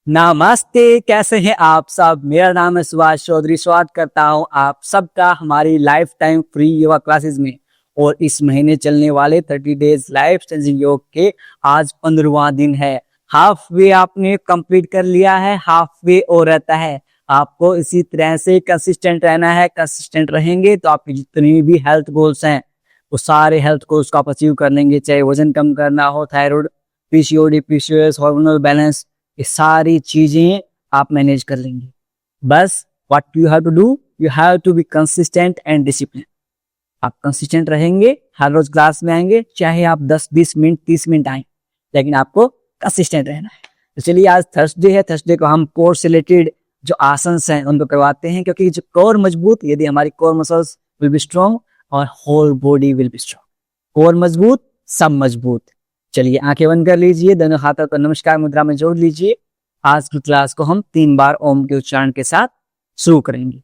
नमस्ते, कैसे हैं आप सब। मेरा नाम है सुभाष चौधरी। स्वागत करता हूं आप सबका हमारी life time free yoga classes में। और इस महीने चलने वाले 30 डेज लाइफ चेंजिंग योग के आज 15वां दिन है। हाफ वे आपने कंप्लीट कर लिया है, हाफ वे और रहता है। आपको इसी तरह से कंसिस्टेंट रहना है। कंसिस्टेंट रहेंगे तो आपके जितने भी हेल्थ गोल्स हैं वो सारे हेल्थ गोल्स को आप अचीव कर लेंगे। चाहे वजन कम करना हो, thyroid, PCOD, PCOS, hormonal balance, ये सारी चीजें आप मैनेज कर लेंगे। बस what you have to do, you have to be consistent and discipline. आप कंसिस्टेंट रहेंगे, हर रोज क्लास में आएंगे, चाहे आप 10-20 मिनट 30 मिनट आए, लेकिन आपको कंसिस्टेंट रहना है। तो चलिए, आज थर्सडे है। थर्सडे को हम कोर से रिलेटेड जो आसन्स हैं उनको करवाते हैं, क्योंकि जो कोर मजबूत, यदि हमारी core muscles will be strong और whole body will be strong. Core मजबूत, सब मजबूत। चलिए, आंखें बंद कर लीजिए, दोनों हाथों को नमस्कार मुद्रा में जोड़ लीजिए। आज की क्लास को हम 3 बार ओम के उच्चारण के साथ शुरू करेंगे।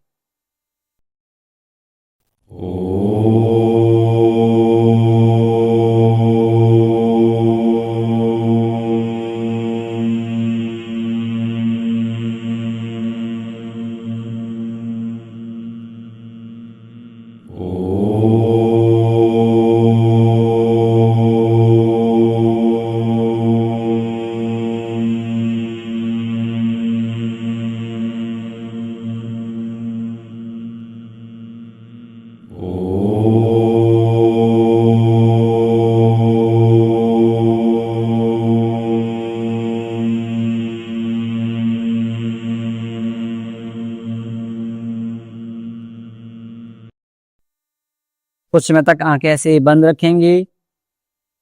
कुछ समय तक आंखें ऐसे बंद रखेंगे।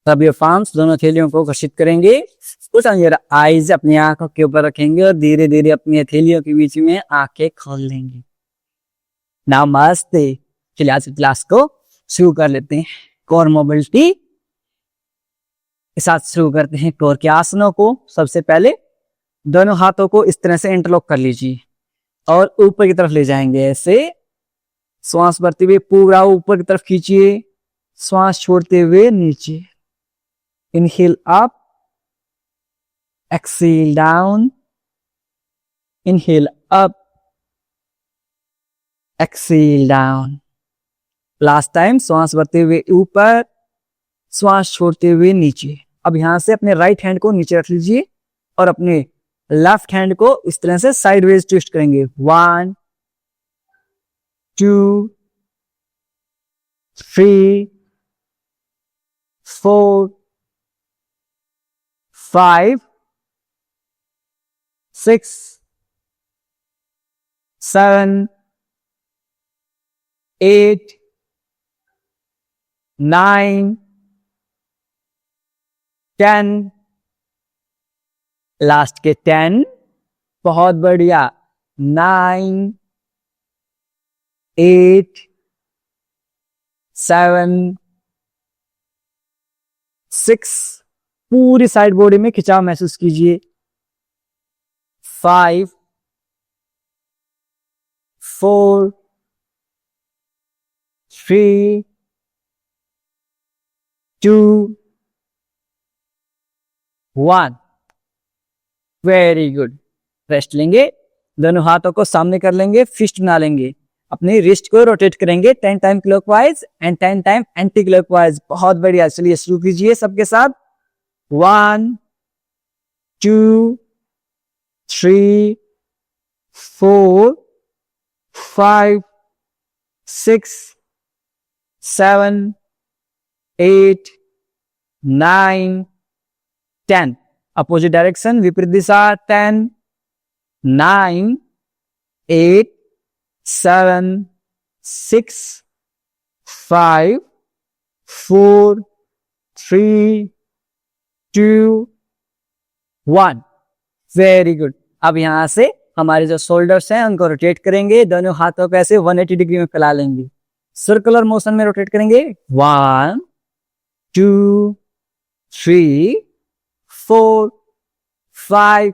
रब योर पाम्स, दोनों हथेलियों को घर्षित करेंगे। कुछ आईज अपनी आंखों के ऊपर रखेंगे और धीरे धीरे अपनी हथेलियों के बीच में आंखें खोल लेंगे। नमस्ते। चलिए, आज की क्लास को शुरू कर लेते हैं। कोर मोबिलिटी के साथ शुरू करते हैं कोर के आसनों को। सबसे पहले दोनों हाथों को इस तरह से इंटरलॉक कर लीजिए और ऊपर की तरफ ले जाएंगे। ऐसे श्वास भरते हुए पूरा ऊपर की तरफ खींचिए, श्वास छोड़ते हुए नीचे। Inhale up, exhale down, inhale up, exhale down. Last time, श्वास भरते हुए ऊपर, श्वास छोड़ते हुए नीचे। अब यहां से अपने राइट हैंड को नीचे रख लीजिए और अपने लेफ्ट हैंड को इस तरह से साइडवेज ट्विस्ट करेंगे। 1 2 3 4 5 6 7 8 9 10। लास्ट के 10। बहुत बढ़िया। 9 8 7 6। पूरी साइड बॉडी में खिंचाव महसूस कीजिए। 5 4 3 2 1। Very good. रेस्ट लेंगे, दोनों हाथों को सामने कर लेंगे, फिस्ट बना लेंगे, अपनी रिस्ट को रोटेट करेंगे 10 time clockwise and 10 time anti clockwise. बहुत बढ़िया। चलिए शुरू कीजिए सबके साथ। 1 2 3 4 5 6 7 8 9 10। अपोजिट डायरेक्शन, विपरीत दिशा। 10 9 8 7 6 5 4 3 2 1। Very good. अब यहां से हमारे जो शोल्डर्स हैं उनको रोटेट करेंगे, दोनों हाथों को ऐसे 180 डिग्री में फैला लेंगे, सर्कुलर मोशन में रोटेट करेंगे। 1 2 3 4 5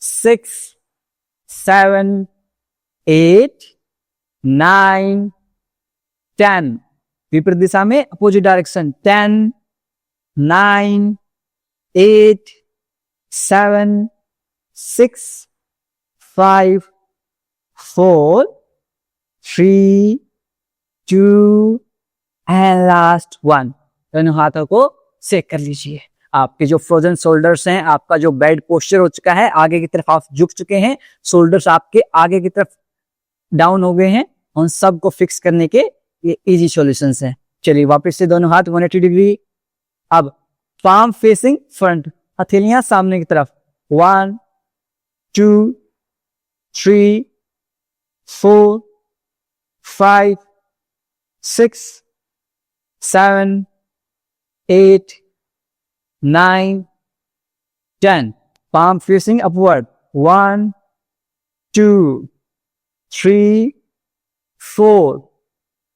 6 7 8 9 10। विपरीत दिशा में, अपोजिट डायरेक्शन। 10 9 8 7 6, 5, 4, 3, 2 and last 1। दोनों हाथों को सेक कर लीजिए। आपके जो फ्रोजन शोल्डर्स हैं, आपका जो बेड पोस्चर हो चुका है, आगे की तरफ आप झुक चुके हैं, शोल्डर्स आपके आगे की तरफ डाउन हो गए हैं, उन सब को फिक्स करने के ये इजी सॉल्यूशंस हैं। चलिए वापस से दोनों हाथ 180 डिग्री। अब पाम फेसिंग फ्रंट, हथेलियां सामने की तरफ। 1, 2, 3, 4, 5, 6, 7, 8, 9, 10. Palm facing upward. 1, 2, 3, 4,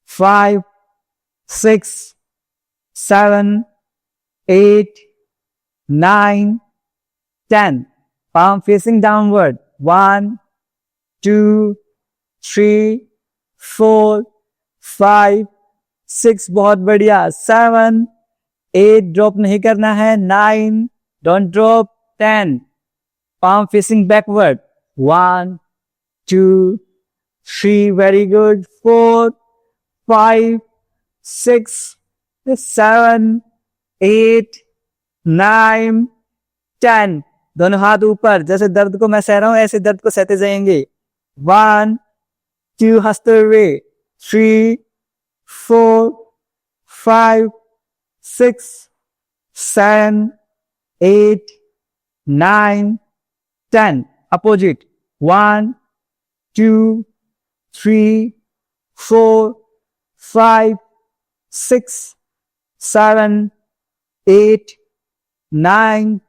5, 6, 7, 8, 9, 10. Palm facing downward. 1, 2, 3, 4, 5, 6, बहुत बढ़िया। 7, 8, ड्रॉप नहीं करना है। 9, don't drop. 10, palm facing backward. 1, 2, 3, very good. 4, 5, 6, 7, 8, 9, 10. दोनों हाथ ऊपर, जैसे दर्द को मैं सह रहा हूं ऐसे दर्द को सहते जाएंगे। 1, 2, हंसते हुए। 3, 4, 5, 6, 7, 8, 9, 10. Opposite. 1, 2, 3, 4, 5, 6, 7, 8, 9,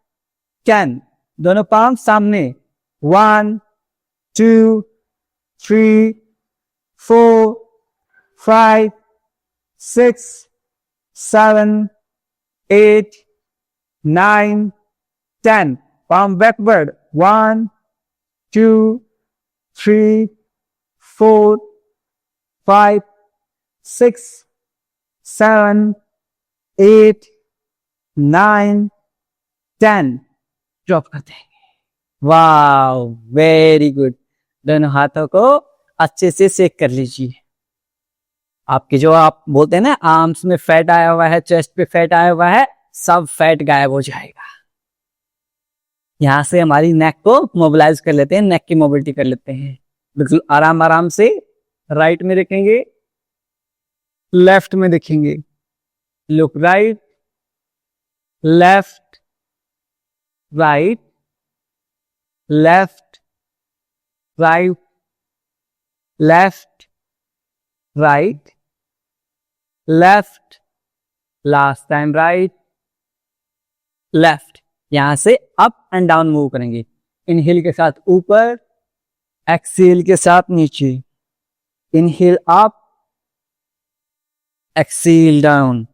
10. दोनों पाम सामने। 1, 2, 3, 4, 5, 6, 7, 8, 9, 10. Palm backward. 1, 2, 3, 4, 5, 6, 7, 8, 9, 10. ड्रॉप करते हैं। Wow, very good. दोनों हाथों को अच्छे से सेक कर लीजिए। आपके जो आप बोलते हैं ना आर्म्स में फैट आया हुआ है, चेस्ट पे फैट आया हुआ है, सब फैट गायब हो जाएगा। यहां से हमारी नेक को मोबिलाइज कर लेते हैं, नेक की मोबिलिटी कर लेते हैं। बिल्कुल आराम आराम से राइट में देखेंगे, लेफ्ट में देखेंगे। Look right, left, right, left, right, left, right, left, last time right, left. यहां से अप एंड डाउन मूव करेंगे। इनहेल के साथ ऊपर, एक्सेल के साथ नीचे। Inhale up, exhale down.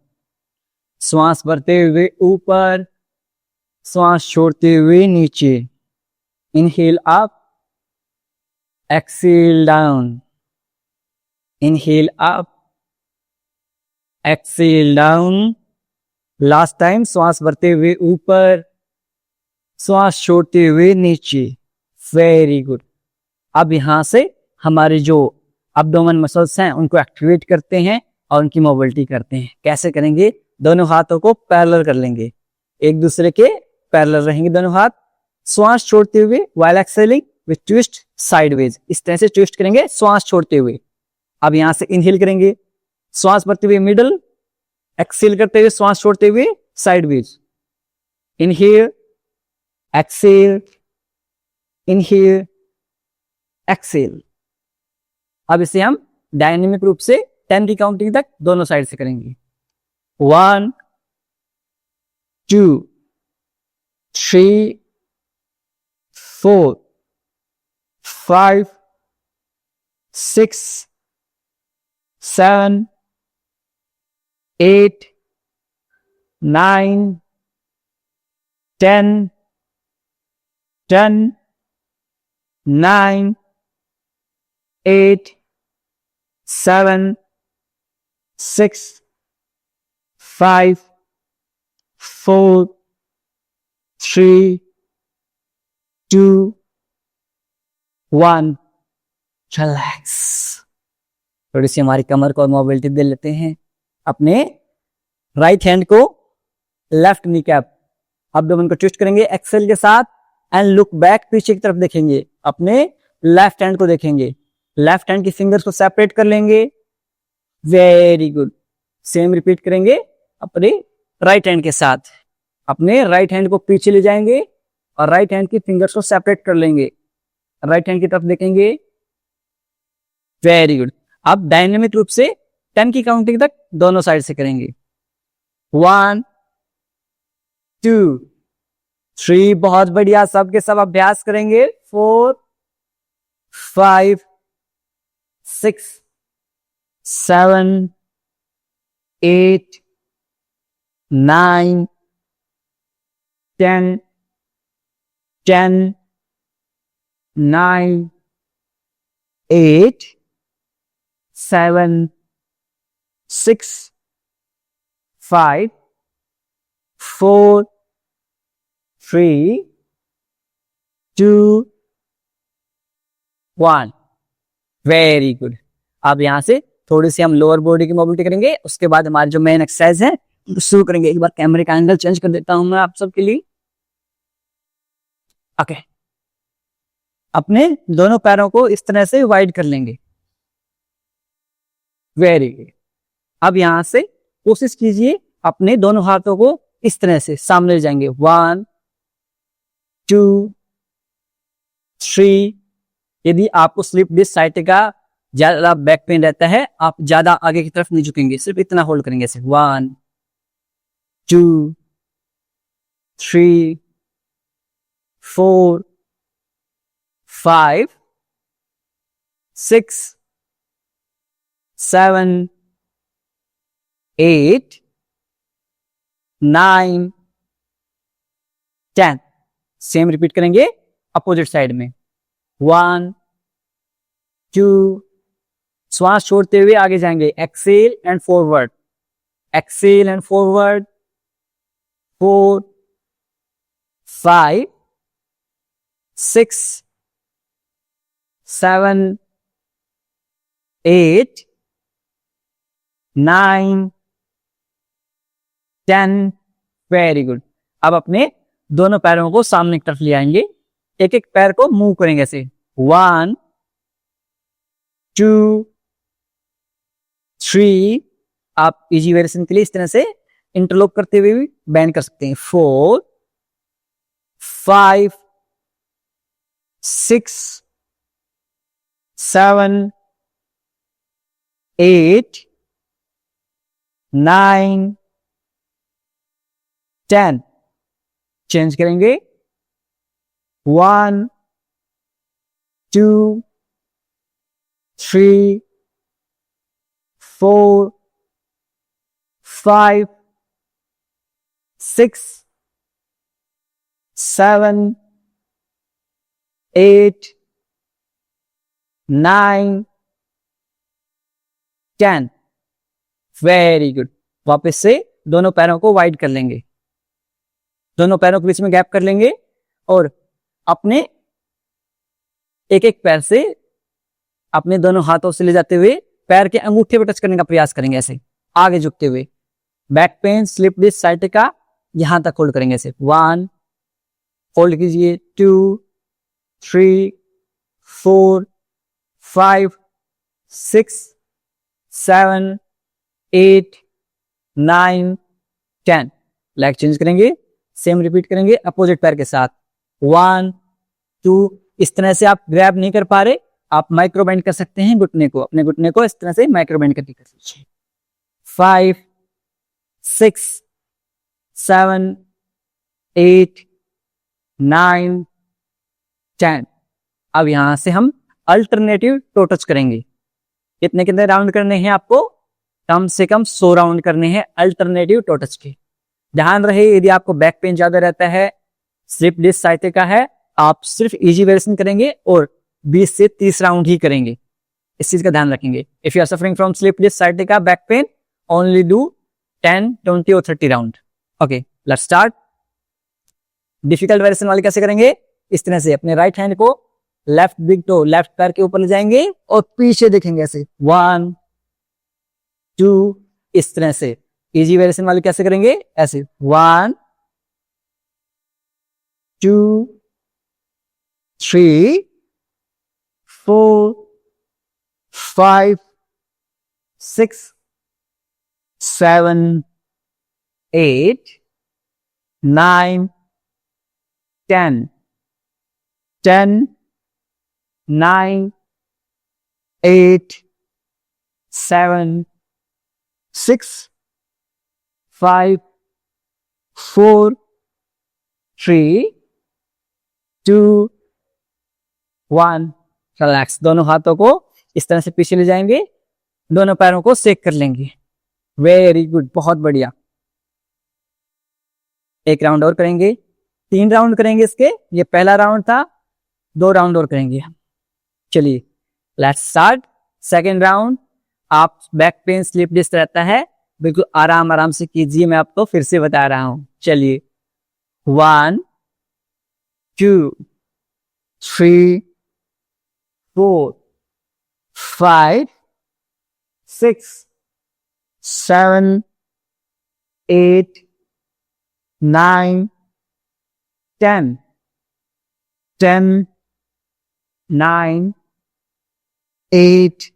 श्वास भरते हुए ऊपर, श्वास छोड़ते हुए नीचे। Inhale up, exhale down. Inhale up, exhale down. Last time श्वास भरते हुए ऊपर, श्वास छोड़ते हुए नीचे। Very good. अब यहां से हमारे जो अब्डोमेन मसल्स हैं उनको एक्टिवेट करते हैं और उनकी मोबिलिटी करते हैं। कैसे करेंगे? दोनों हाथों को पैरेलल कर लेंगे, एक दूसरे के पैरेलल रहेंगे दोनों हाथ। श्वास छोड़ते हुए while excelling with twist sideways, इस तरह से ट्विस्ट करेंगे श्वास छोड़ते हुए। अब यहां से इनहेल करेंगे, श्वास भरते हुए मिडल, एक्सेल करते हुए श्वास छोड़ते हुए sideways. Inhale, exhale, inhale, exhale. अब इसे हम डायनेमिक रूप से 10 की काउंटिंग तक दोनों साइड से करेंगे। 1, 2, 3, 4, 5, 6, 7, 8, 9, 10, 10, 9, 8, 7, 6, 5, 4, 3, 2 1 रिलैक्स। थोड़ी सी हमारी कमर को मोबिलिटी दे लेते हैं। अपने राइट हैंड को लेफ्ट नी कैप एब्डोमेन को ट्विस्ट करेंगे एक्सेल के साथ एंड लुक बैक, पीछे की तरफ देखेंगे। अपने लेफ्ट हैंड को देखेंगे, लेफ्ट हैंड की फिंगर्स को सेपरेट कर लेंगे। Very good. सेम रिपीट करेंगे अपने राइट हैंड के साथ। अपने राइट हैंड को पीछे ले जाएंगे और राइट हैंड की फिंगर्स को सेपरेट कर लेंगे। राइट हैंड की तरफ देखेंगे। Very good. अब डायनेमिक रूप से 10 की काउंटिंग तक दोनों साइड से करेंगे। 1 2 3, बहुत बढ़िया, सबके सब अभ्यास करेंगे। 4 5 6 7 8 9 10 10 9 8 7 6 5 4 3 2 1। Very good. अब यहां से थोड़ी सी हम लोअर बॉडी की मोबिलिटी करेंगे, उसके बाद हमारी जो मेन एक्सरसाइज है शुरू करेंगे। एक बार कैमरे का एंगल चेंज कर देता हूं मैं आप सबके लिए। ओके, अपने दोनों पैरों को इस तरह से वाइड कर लेंगे। Very good. अब यहां से कोशिश कीजिए अपने दोनों हाथों को इस तरह से सामने ले जाएंगे। 1 2 3। यदि आपको स्लिप डिस्क साइटिका ज्यादा बैक पेन रहता है, आप ज्यादा आगे की तरफ नहीं झुकेंगे, सिर्फ इतना होल्ड करेंगे ऐसे। 1 2 3 4 5 6 7 8 9 10। सेम रिपीट करेंगे अपोजिट साइड में। 1 2, श्वास छोड़ते हुए आगे जाएंगे। Exhale and forward, exhale and forward. 4 5 6 7 8 9 10। Very good. अब अपने दोनों पैरों को सामने की तरफ ले आएंगे, एक एक पैर को मूव करेंगे ऐसे। 1 2 3। आप इजी वेरिएशन के लिए इस तरह से इंटरलॉक करते हुए भी बैंड कर सकते हैं। 4 5 6 7 8 9 10। चेंज करेंगे। 1 2 3 4 5 6 7 8 9 10। Very good. वापस से दोनों पैरों को वाइड कर लेंगे, दोनों पैरों के बीच में गैप कर लेंगे और अपने एक एक पैर से अपने दोनों हाथों से ले जाते हुए पैर के अंगूठे पर टच करने का प्रयास करेंगे ऐसे आगे झुकते हुए। Back pain, slip disc sciatica यहां तक होल्ड करेंगे ऐसे। 1 होल्ड कीजिए, 2 3 4 5 6 7 8 9 10। लेग चेंज करेंगे, सेम रिपीट करेंगे अपोजिट पैर के साथ। 1 2। इस तरह से आप ग्रैब नहीं कर पा रहे, आप माइक्रो बेंड कर सकते हैं घुटने को, अपने घुटने को इस तरह से माइक्रो बेंड करके कर सकते हैं। 5 6 7 8 9 10। अब यहां से हम अल्टरनेटिव टो टच करेंगे। कितने कितने राउंड करने हैं आपको? कम से कम 100 राउंड करने हैं अल्टरनेटिव टो टच के। ध्यान रहे, यदि आपको बैक पेन ज्यादा रहता है, स्लिप डिस्क साइटिका है, आप सिर्फ इजी वेरिएशन करेंगे और 20 से 30 राउंड ही करेंगे। इस चीज का ध्यान रखेंगे। If you are suffering from slip disc sciatica back pain, only do 10 20 और 30 round. Okay, let's start. Difficult variation वाले कैसे करेंगे? इस तरह से अपने राइट हैंड को लेफ्ट बिग टो लेफ्ट पैर के ऊपर ले जाएंगे और पीछे देखेंगे ऐसे 1 2 इस तरह से। इजी वेरिएशन वाले कैसे करेंगे, ऐसे 1 2 3 4 5 6 7 8 9 10 10 9 8 7 6 5 4 3 2 1 रिलैक्स। दोनों हाथों को इस तरह से पीछे ले जाएंगे, दोनों पैरों को सेक कर लेंगे। वेरी गुड, बहुत बढ़िया। एक राउंड और करेंगे, 3 राउंड करेंगे इसके। ये पहला राउंड था, 2 राउंड और करेंगे। चलिए लेट्स स्टार्ट सेकेंड राउंड। आप बैक पेन स्लिप डिस्क रहता है, बिल्कुल आराम आराम से कीजिए, मैं आपको फिर से बता रहा हूं। चलिए 1 2 3 4 5 6 7 8 9 10 10 9 8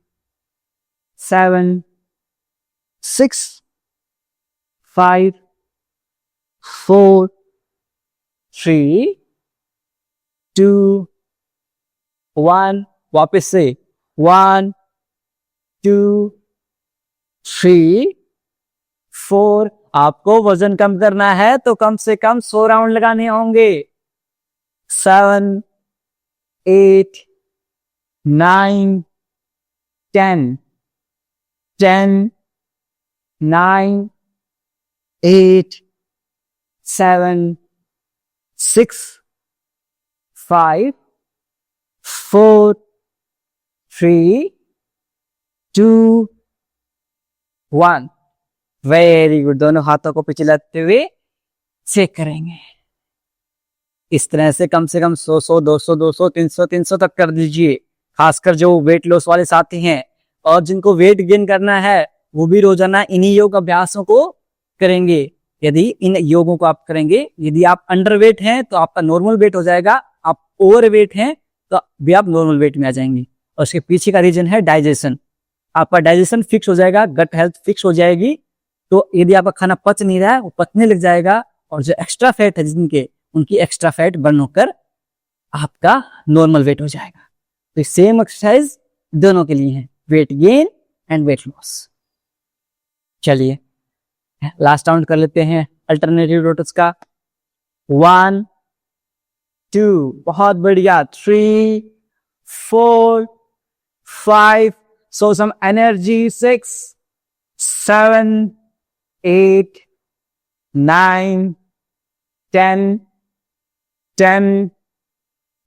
7 6 5 4 3 2 1 वापस से 1 2 3 4। आपको वजन कम करना है तो कम से कम 100 राउंड लगाने होंगे। 7 8 9 10 10 9 8 7 6 5 4 3 2 1। Very good. दोनों हाथों को पीछे लाते हुए चेक करेंगे। इस तरह से कम 100 200 200 300 300 तक कर दीजिए। खासकर जो वेट लॉस वाले साथी हैं और जिनको वेट गेन करना है वो भी रोजाना इन्हीं योग अभ्यासों को करेंगे। यदि इन योगों को आप करेंगे, यदि आप अंडर वेट हैं तो आपका नॉर्मल वेट हो जाएगा, आप ओवर वेट हैं तो भी आप नॉर्मल वेट में आ जाएंगे। और उसके पीछे का रीजन है डाइजेशन। आपका डाइजेशन फिक्स हो जाएगा, गट हेल्थ फिक्स हो जाएगी। तो यदि आपका खाना पच नहीं रहा है वो पचने लग जाएगा, और जो एक्स्ट्रा फैट है जिनके, उनकी एक्स्ट्रा फैट बर्न होकर आपका नॉर्मल वेट हो जाएगा। तो सेम एक्सरसाइज दोनों के लिए है, weight gain and weight loss. चलिए लास्ट राउंड कर लेते हैं अल्टरनेटिव रोटेट्स का। 1 2 बहुत बढ़िया, 3 4 5 show some energy, 6 7 8 9 10 10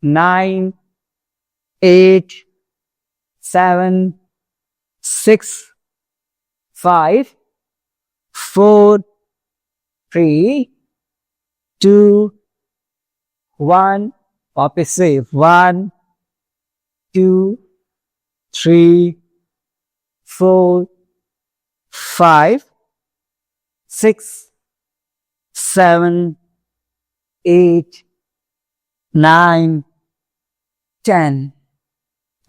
9 8 7 6 5 4 3 2 1। वापस से 1 2 3 4 5 6 7 8 9 10।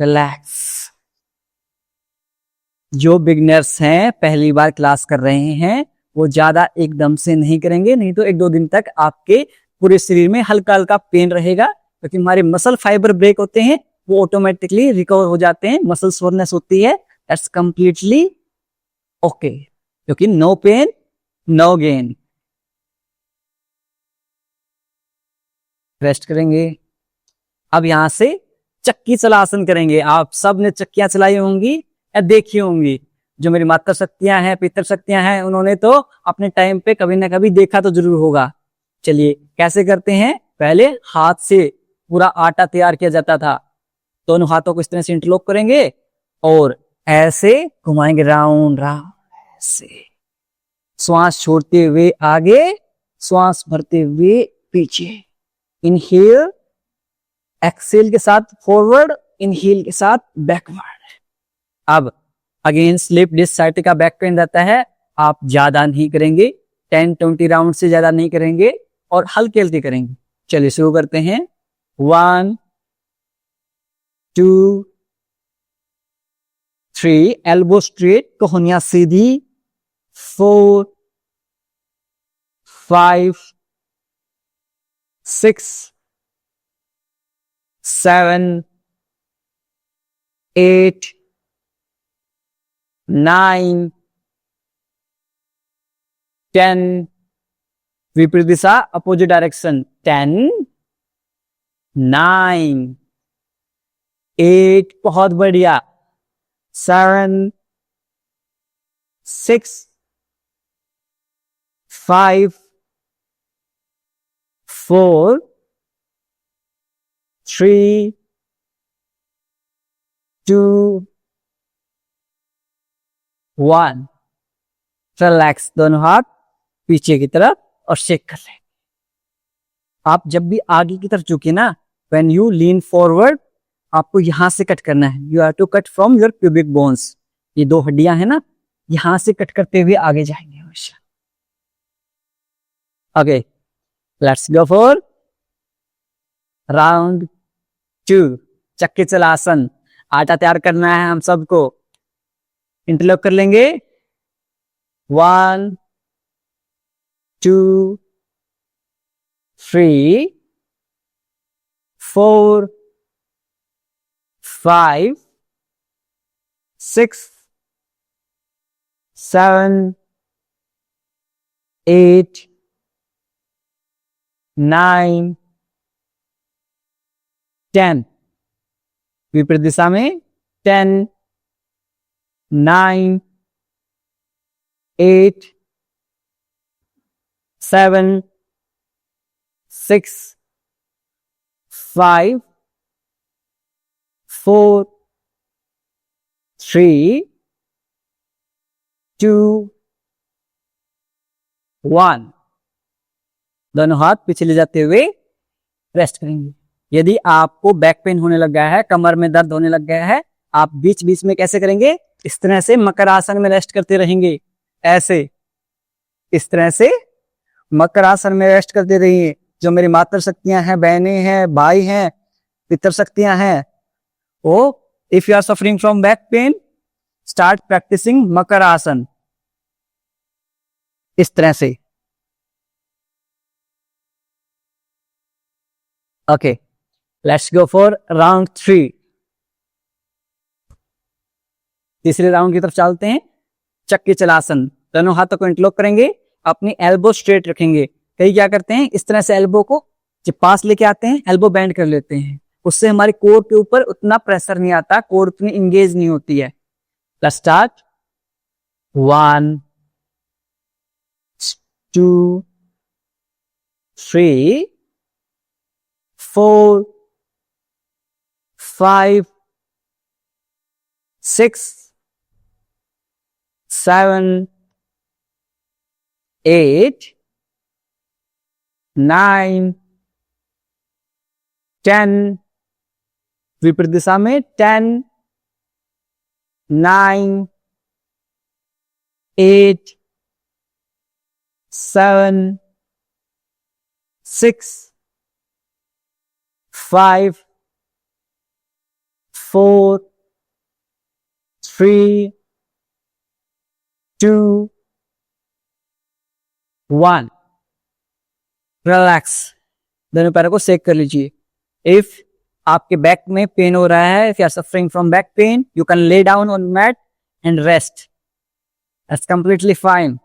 रिलैक्स। जो बिगनर्स हैं, पहली बार क्लास कर रहे हैं, वो ज्यादा एकदम से नहीं करेंगे, नहीं तो 1-2 दिन तक आपके पूरे शरीर में हल्का हल्का पेन रहेगा, क्योंकि हमारे मसल फाइबर ब्रेक होते हैं, वो ऑटोमेटिकली रिकवर हो जाते हैं। मसल सोरनेस होती है, दैट्स कंप्लीटली ओके, क्योंकि no pain no gain. Rest करेंगे। अब यहां से चक्की चलासन करेंगे। आप सब ने चक्कियां चलाई होंगी या देखी होंगी। जो मेरी माता शक्तियां हैं, पितर शक्तियां हैं, उन्होंने तो अपने टाइम पे कभी ना कभी देखा तो जरूर होगा। चलिए कैसे करते हैं। पहले हाथ से पूरा आटा तैयार किया जाता था। दोनों हाथों को इस तरह से इंटरलॉक करेंगे और ऐसे घुमाएंगे राउंड राउंड, ऐसे श्वास छोड़ते हुए आगे, श्वास भरते हुए पीछे। इनहेल एक्सेल के साथ फॉरवर्ड, इनहेल के साथ बैकवर्ड। अब again slip disc sciatica back pain रहता है, आप ज्यादा नहीं करेंगे, 10-20 राउंड से ज्यादा नहीं करेंगे और हल्के हल्के करेंगे। चलिए शुरू करते हैं। 1 2 3, एल्बो स्ट्रेट, कोहनियां सीधी। 4 5 6 7 8 9 10, विपरीत दिशा अपोजिट डायरेक्शन। 10 9 8, बहुत बढ़िया। 7 6 5 4 3 2 1। रिलैक्स, दोनों हाथ पीछे की तरफ और शेक कर लें। आप जब भी आगे की तरफ झुके ना, व्हेन यू लीन फॉरवर्ड, आपको यहां से कट करना है। You have to cut from your pubic bones. ये दो हड्डियां हैं ना, यहां से कट करते हुए आगे जाएंगे हमेशा। Okay, let's go for round 2, चक्के चलासन। आटा तैयार करना है हम सबको। इंटरलॉक कर लेंगे। 1 2 3 4 5 6 7 8 9 10, विपरीत दिशा में। 10 9 8 7 6 5 4 3 2 1। दोनों हाथ पीछे ले जाते हुए रेस्ट करेंगे। यदि आपको बैक पेन होने लग गया है, कमर में दर्द होने लग गया है, आप बीच बीच में कैसे करेंगे? इस तरह से मकर आसन में रेस्ट करते रहेंगे। ऐसे इस तरह से मकर आसन में रेस्ट करते रहिए। जो मेरी मातृ शक्तियां हैं, बहनें हैं, भाई हैं, पितर शक्तियां हैं, वो if you are suffering from back pain, start practicing मकर आसन इस तरह से। Okay, let's go for round 3। तीसरे राउंड की तरफ चलते हैं। चक्की चलासन। दोनों हाथों को इंटरलॉक करेंगे, अपनी एल्बो स्ट्रेट रखेंगे। कई क्या करते हैं, इस तरह से एल्बो को जब पास लेके आते हैं, एल्बो बैंड कर लेते हैं। उससे हमारे कोर के ऊपर उतना प्रेशर नहीं आता, कोर उतनी इंगेज नहीं होती है। Let's start. 1 2 3 4 5 6 7 8 9 10, विपरीत दिशा में। 10 9 8 7 6 5 4 3 2 1। रिलैक्स, दोनों पैरों को सेक कर लीजिए। इफ आपके बैक में पेन हो रहा है, if you are suffering from back pain, you can lay down on mat and rest. That's completely fine.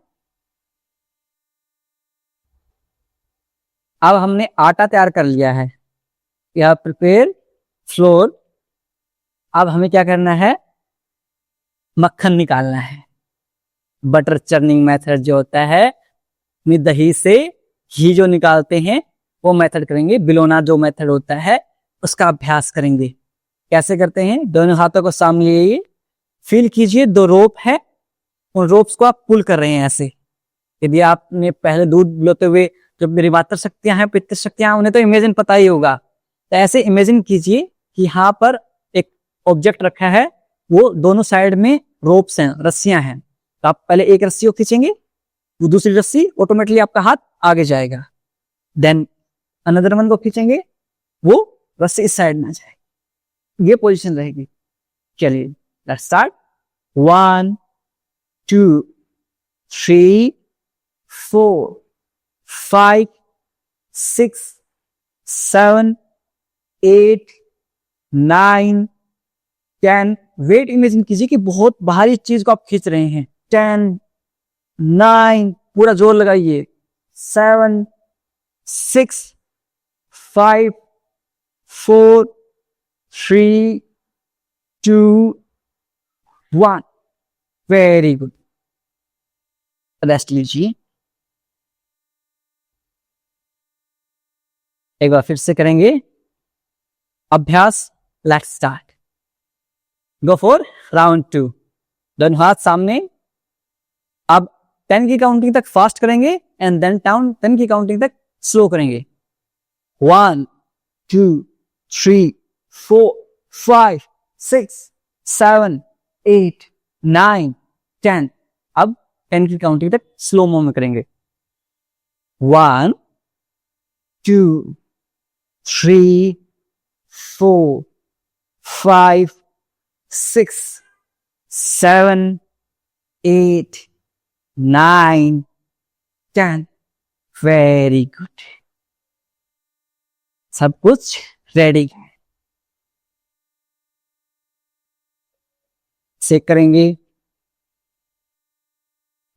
अब हमने आटा तैयार कर लिया है। यह प्रिपेयर फ्लोर। अब हमें क्या करना है, मक्खन निकालना है। बटर चर्निंग मेथड जो होता है, दही से घी जो निकालते हैं वो मेथड करेंगे। बिलोना जो मेथड होता है उसका अभ्यास करेंगे। कैसे करते हैं, दोनों हाथों को सामने लिए फील कीजिए, 2 रोप है, उन रोप्स को आप पुल कर रहे हैं ऐसे। यदि आपने पहले दूध लोते हुए, जब मेरी मातृ शक्तियां हैं, पितृ शक्तियां, उन्हें तो इमेजिन पता ही होगा। तो ऐसे इमेजिन कीजिए कि यहाँ पर एक ऑब्जेक्ट रखा है, वो दोनों साइड में रोप्स हैं, रस्सियां हैं। तो आप पहले एक रस्सी को खींचेंगे, वो दूसरी रस्सी ऑटोमेटिकली आपका हाथ आगे जाएगा। देन अनदर वन को खींचेंगे, वो रस्सी इस साइड में आ जाएगी। ये पोजीशन रहेगी। चलिए लेट्स स्टार्ट। 1 2 3 4 5 6 7 8 9 10। वेट इमेजिन कीजिए कि बहुत भारी चीज को आप खींच रहे हैं। 10 9, पूरा जोर लगाइए। 7 6 5 4 3 2 1। Very good. रेस्ट लीजिए। एक बार फिर से करेंगे अभ्यास। Let's start. Go for round 2। दोनों हाथ सामने। अब 10 की काउंटिंग तक फास्ट करेंगे एंड देन 10 की काउंटिंग तक स्लो करेंगे। 1 2 3 4 5 6 7 8 9 10। अब 10 की काउंटिंग तक स्लो मो में करेंगे। 1 2 3 4 5 6 7 8 9 10। Very good. सब कुछ रेडी है। चेक करेंगे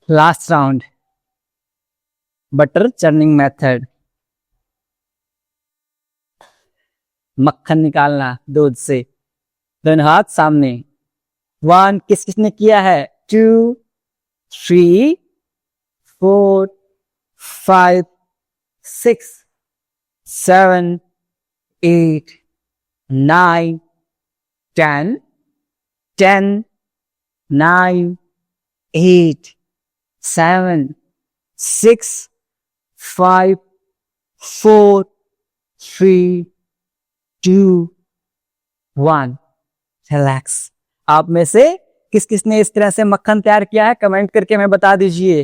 last round, butter churning method. मक्खन निकालना दूध से। दोनों हाथ सामने। 1 किस किसने किया है? 2 3 4 5 6 7 8 9 10 10 9 8 7 6 5 4 3 2 1। रिलैक्स। आप में से किस किसने इस तरह से मक्खन तैयार किया है कमेंट करके हमें बता दीजिए।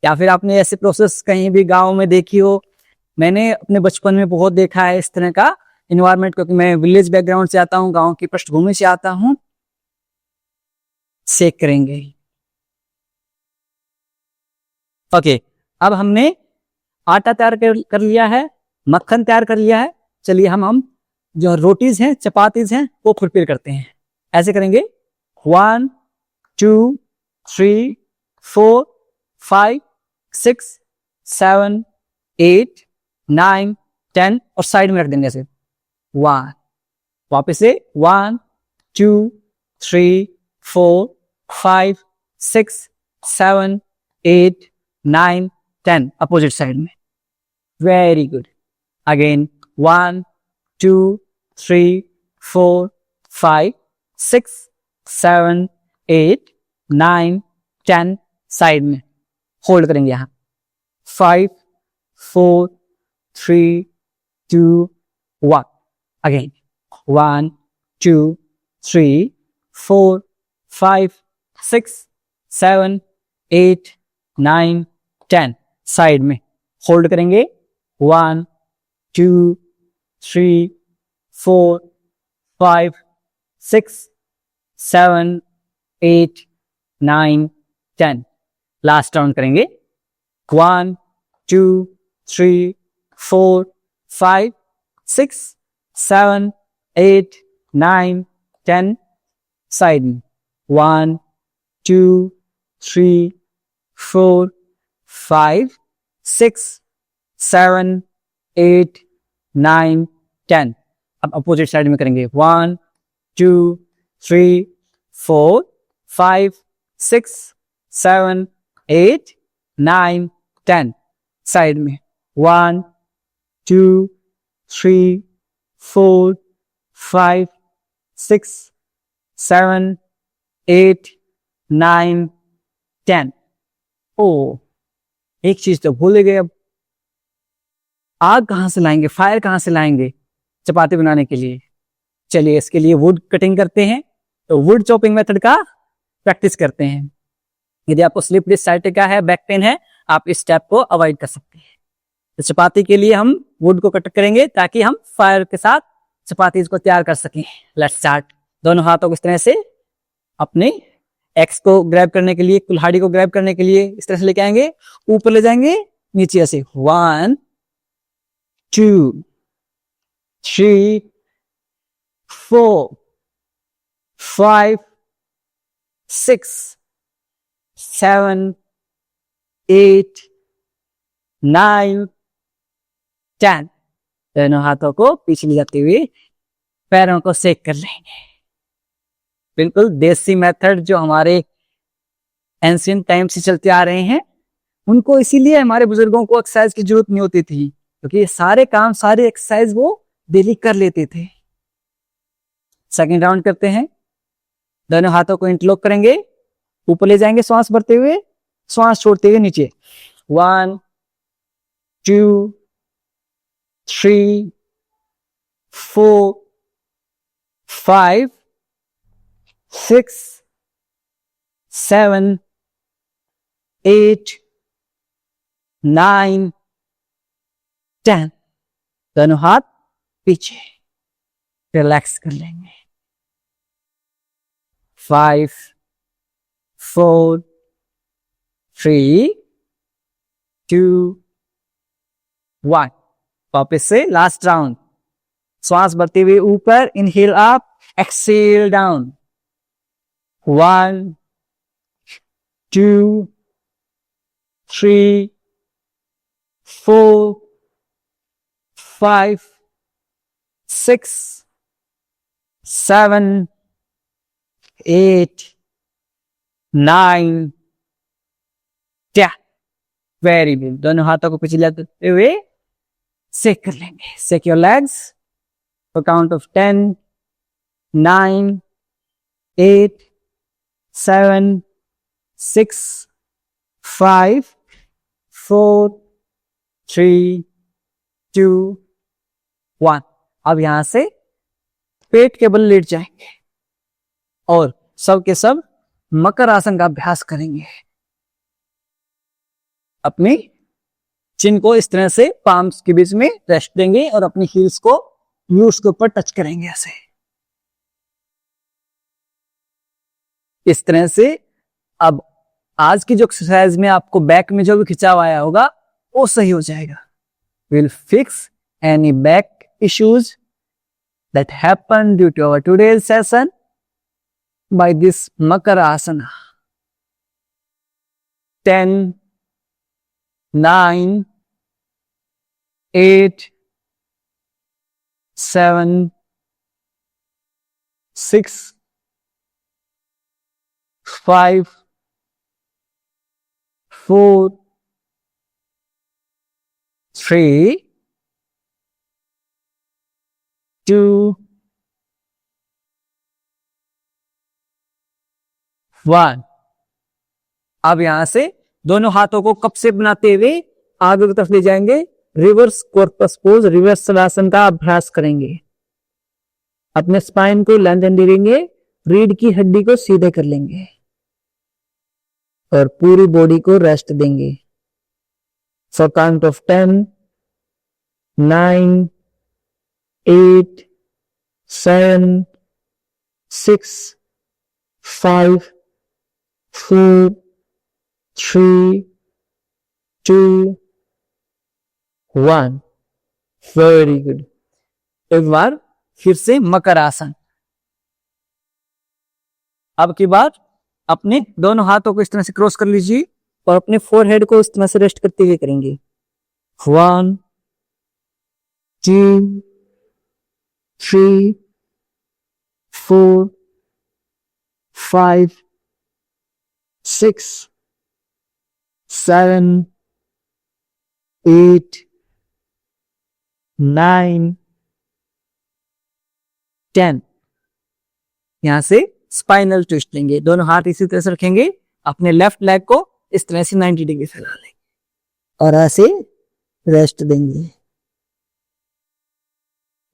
या फिर आपने ऐसे प्रोसेस कहीं भी गांव में देखी हो। मैंने अपने बचपन में बहुत देखा है इस तरह का इन्वायरमेंट, क्योंकि मैं विलेज बैकग्राउंड से आता हूं, गांव की पृष्ठभूमि से आता हूं। चेक करेंगे। ओके, अब हमने आटा तैयार कर लिया है, मक्खन तैयार कर लिया है। चलिए हम जो रोटीज हैं, चपातीज हैं, वो प्रिपेयर करते हैं। ऐसे करेंगे। 1 2 3 4 5 6 7 8 9 10 और साइड में रख देंगे ऐसे। 1 वापस से 1 2 3 4 5 6 7 8 9 10 अपोजिट साइड में। Very good. अगेन 1 2 3 4 5 6 7 8 9 10 साइड में। होल्ड करेंगे यहां। 5 4 3 2 1। अगेन 1 2 3 4 5 6 7 8 9 10 साइड में। होल्ड करेंगे। 1 2 3 4 5 6 7 8 9 10। लास्ट राउंड करेंगे। 1 2 3 4 5 6 7 8 9 10 साइड में। 1 2 3 4 5 6 7 8 9 10। अब अपोजिट साइड में करेंगे। 1 2 3 4 5 6 7 8 9 10 साइड में। 1 2 3 4 5 6 7 8 9 10। ओ, एक चीज तो भूल गए। अब आग कहाँ से लाएंगे, फायर कहाँ से लाएंगे चपाती बनाने के लिए? चलिए इसके लिए वुड कटिंग करते हैं, तो वुड चॉपिंग मेथड का प्रैक्टिस करते हैं। यदि आपको स्लिप डिस्क साइटिका है, बैक पेन है, आप इस स्टेप को अवॉइड कर सकते हैं। तो चपाती के लिए हम वुड को कट करेंगे ताकि हम फायर के साथ चपाती को तैयार कर सकें। Let's start. दोनों हाथों को इस तरह से अपने एक्स को ग्रैब करने के लिए, कुल्हाड़ी को ग्रैब करने के लिए इस तरह से लेके आएंगे, ऊपर ले जाएंगे, नीचे ऐसे 1 2 3 4 5 6 7 8 9 10। दोनों हाथों को पीछे ले जाते हुए पैरों को सेक कर लेंगे। बिल्कुल देसी मेथड जो हमारे एंशिएंट टाइम से चलते आ रहे हैं, उनको इसीलिए हमारे बुजुर्गों को एक्सरसाइज की जरूरत नहीं होती थी, क्योंकि ये सारे काम, सारे एक्सरसाइज वो डेली कर लेते थे। सेकंड राउंड करते हैं। दोनों हाथों को इंटरलॉक करेंगे, ऊपर ले जाएंगे श्वास भरते हुए, श्वास छोड़ते हुए नीचे। 1 2 3 4 5 6 7 8 9 10। दोनों हाथ पीछे, रिलैक्स कर लेंगे। 5 4 3 2 1। वापस से लास्ट राउंड। श्वास भरते हुए ऊपर, inhale up, exhale down. 1 2 3 4 5 6 7 8 9 10। Very good. दोनों हाथों को पीछे लेते हुए सेक कर लेंगे। Shake your legs for count of 10 9 8 7 6 5 4 3 2 1। अब यहां से पेट के बल लेट जाएंगे और सब के सब मकर आसन का अभ्यास करेंगे। अपनी चिन को इस तरह से पाम्स के बीच में रेस्ट देंगे और अपनी हील्स को ग्लूट्स के ऊपर टच करेंगे ऐसे। इस तरह से अब आज की जो एक्सरसाइज में आपको बैक में जो भी खिंचाव आया होगा वो सही हो जाएगा। Will fix any back issues that happened due to our today's session by this Makara Asana. 10 9 8 7 6 5 4 3 2 1। अब यहां से दोनों हाथों को कप से बनाते हुए आगे की तरफ ले जाएंगे। रिवर्स कॉर्पस पोज, रिवर्स आसन का अभ्यास करेंगे। अपने स्पाइन को लेंथन देंगे, रीढ़ की हड्डी को सीधे कर लेंगे और पूरी बॉडी को रेस्ट देंगे। For count of 10 9 8 7 6 5 4 3 2 1। Very good. एक बार फिर से मकर आसन। अब की बार अपने दोनों हाथों को इस तरह से क्रॉस कर लीजिए और अपने फोरहेड को इस तरह से रेस्ट करते हुए करेंगे। 1 2 3 4 5 6 7 8 9 10। यहां से स्पाइनल ट्विस्ट लेंगे। दोनों हाथ इसी तरह से रखेंगे, अपने लेफ्ट लेग को इस तरह से 90 डिग्री फैला लेंगे और ऐसे रेस्ट देंगे।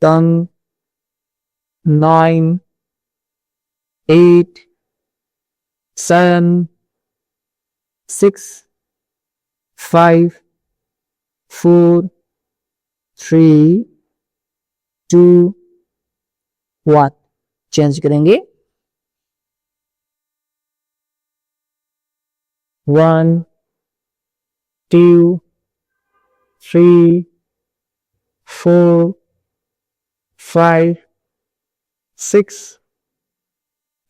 10, 9, 8, 7, 6, 5, 4, 3, 2, 1. चेंज करेंगे. 1, 2, 3, 4, 5, 6,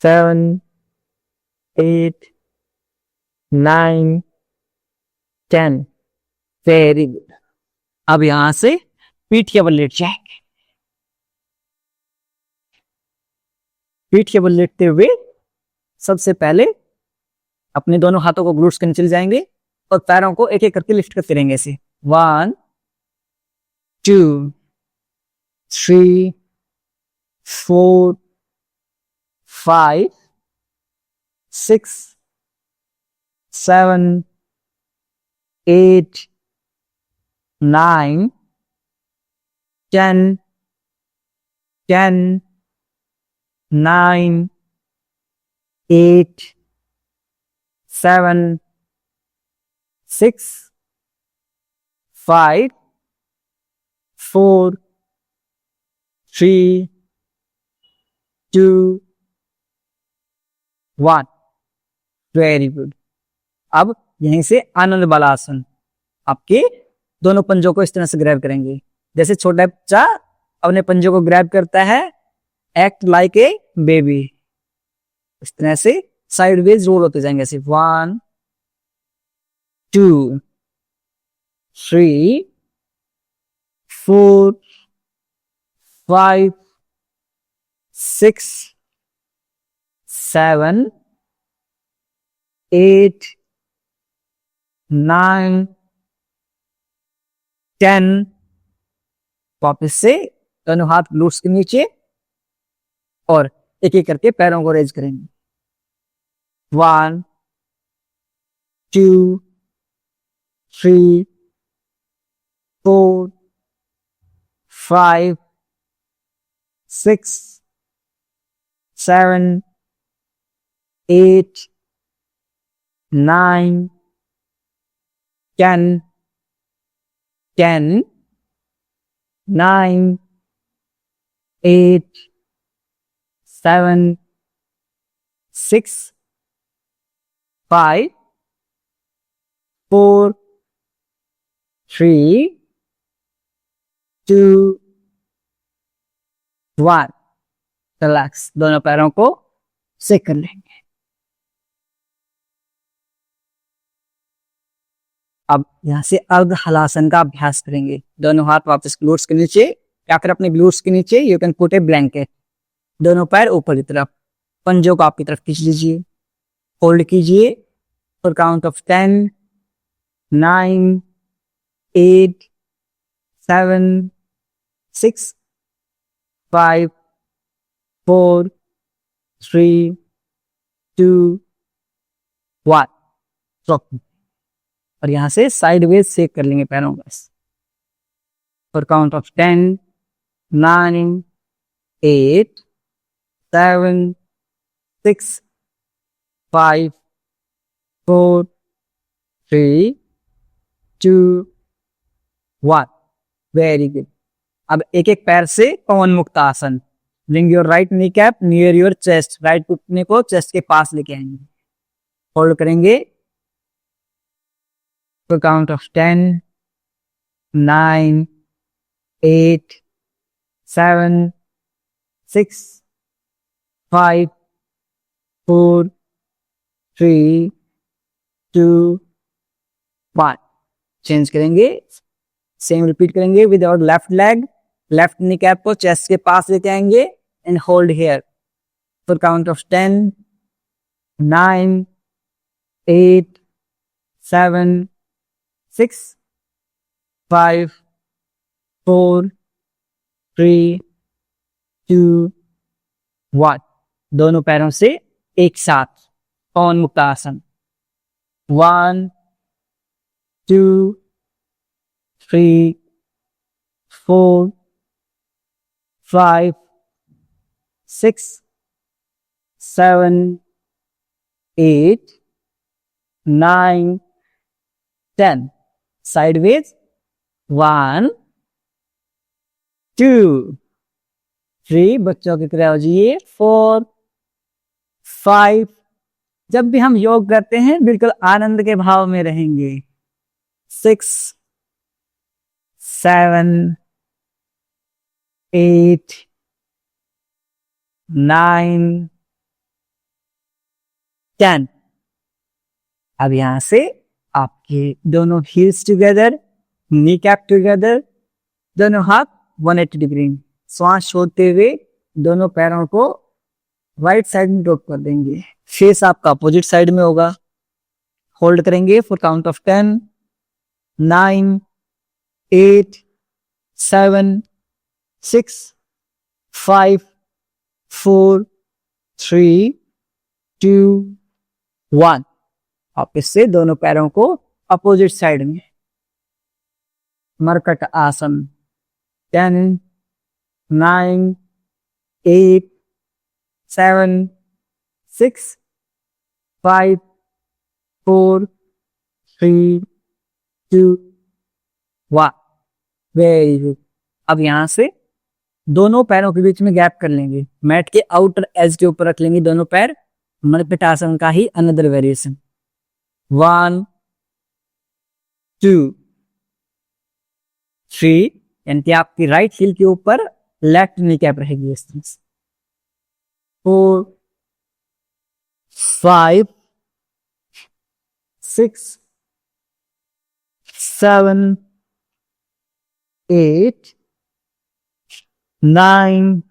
7, 8, 9, 10. Very good. अब यहां से पीठ के बल लेट जाएंगे. पीठ के बल लेटते हुए सबसे पहले अपने दोनों हाथों को ग्लूट्स के नीचे ले जाएंगे और पैरों को एक एक करके लिफ्ट करते रहेंगे ऐसे. 1, 2, 3, 4, 5, 6, 7, 8, 9, 10, 10, 9, 8, 7, 6, 5, 4, 3, 2, 1. Very good. अब यहीं से आनंद बालासन. आपके दोनों पंजों को इस तरह से ग्रैब करेंगे जैसे छोटा बच्चा अपने पंजों को ग्रैब करता है. Act like a baby. इस तरह से साइडवेज रोल होते जाएंगे ऐसे. 1, 2, 3, 4, 5, 6, 7, 8, 9, 10. वापस से दोनों हाथ ग्लूट्स के नीचे और एक एक करके पैरों को रेज करेंगे. 1, 2, 3, 4, 5, 6, 7, 8, 9, 10, 10, 9, 8, 7, 6, 5, 4, 3, 2, 1. रिलैक्स. दोनों पैरों को सेक कर लेंगे. अब यहां से अर्ध हलासन का अभ्यास करेंगे. दोनों हाथ वापस ग्लूट्स के नीचे या फिर अपने ग्लूट्स के नीचे. You can put A blanket. दोनों पैर ऊपर की तरफ. पंजों को आपकी तरफ खींच लीजिए. होल्ड कीजिए फॉर काउंट ऑफ 10, 9, 8, 7, 6, 5, 4, 3, 2, 1. स्टॉप. और यहां से साइडवेज सेक कर लेंगे पैरों का. For count of 10, 9, 8, 7, 6, 5, 4, 3, 2, 1. Very good. अब एक एक पैर से पवन मुक्त आसन. Bring your right knee cap near your chest. Right घुटने को चेस्ट के पास लेके आएंगे. होल्ड करेंगे for count of 10, 9, 8, 7, 6, 5, 4, 3, 2, 1. चेंज करेंगे. सेम रिपीट करेंगे with our left leg. Left kneecap को चेस्ट के पास लेके आएंगे and hold here for count of 10, 9, 8, 7, 6, 5, 4, 3, 2, 1. दोनों पैरों से एक साथ पवन मुक्त आसन. 1, 2, 3, 4, 5, 6, 7, 8, 9, 10. Sideways. 1, 2, 3. बच्चों की तरह हो जाइए. 4, 5. जब भी हम योग करते हैं बिल्कुल आनंद के भाव में रहेंगे. 6, 7, 8, 9, 10. अब यहां से आपके दोनों heels together, knee cap together, दोनों हाथ 180 डिग्री. श्वास छोड़ते हुए दोनों पैरों को राइट साइड में ड्रॉप कर देंगे. फेस आपका अपोजिट साइड में होगा. होल्ड करेंगे फॉर काउंट ऑफ 10, 9, 8, 7, 6, 5, 4, 3, 2, 1. वापस से दोनों पैरों को अपोजिट साइड में. मरकट आसन. 10, 9, 8, 7, 6, 5, 4, 3, 2, 1. Very good. अब यहां से दोनों पैरों के बीच में गैप कर लेंगे. मैट के आउटर एज के ऊपर रख लेंगे दोनों पैर. मरकट आसन का ही अनदर वेरिएशन. 1, 2, 3. यानी कि आपकी राइट हील के ऊपर लेफ्ट नी कैप रहेगी इस तरह से. 4, 5, 6, 7, 8, 9,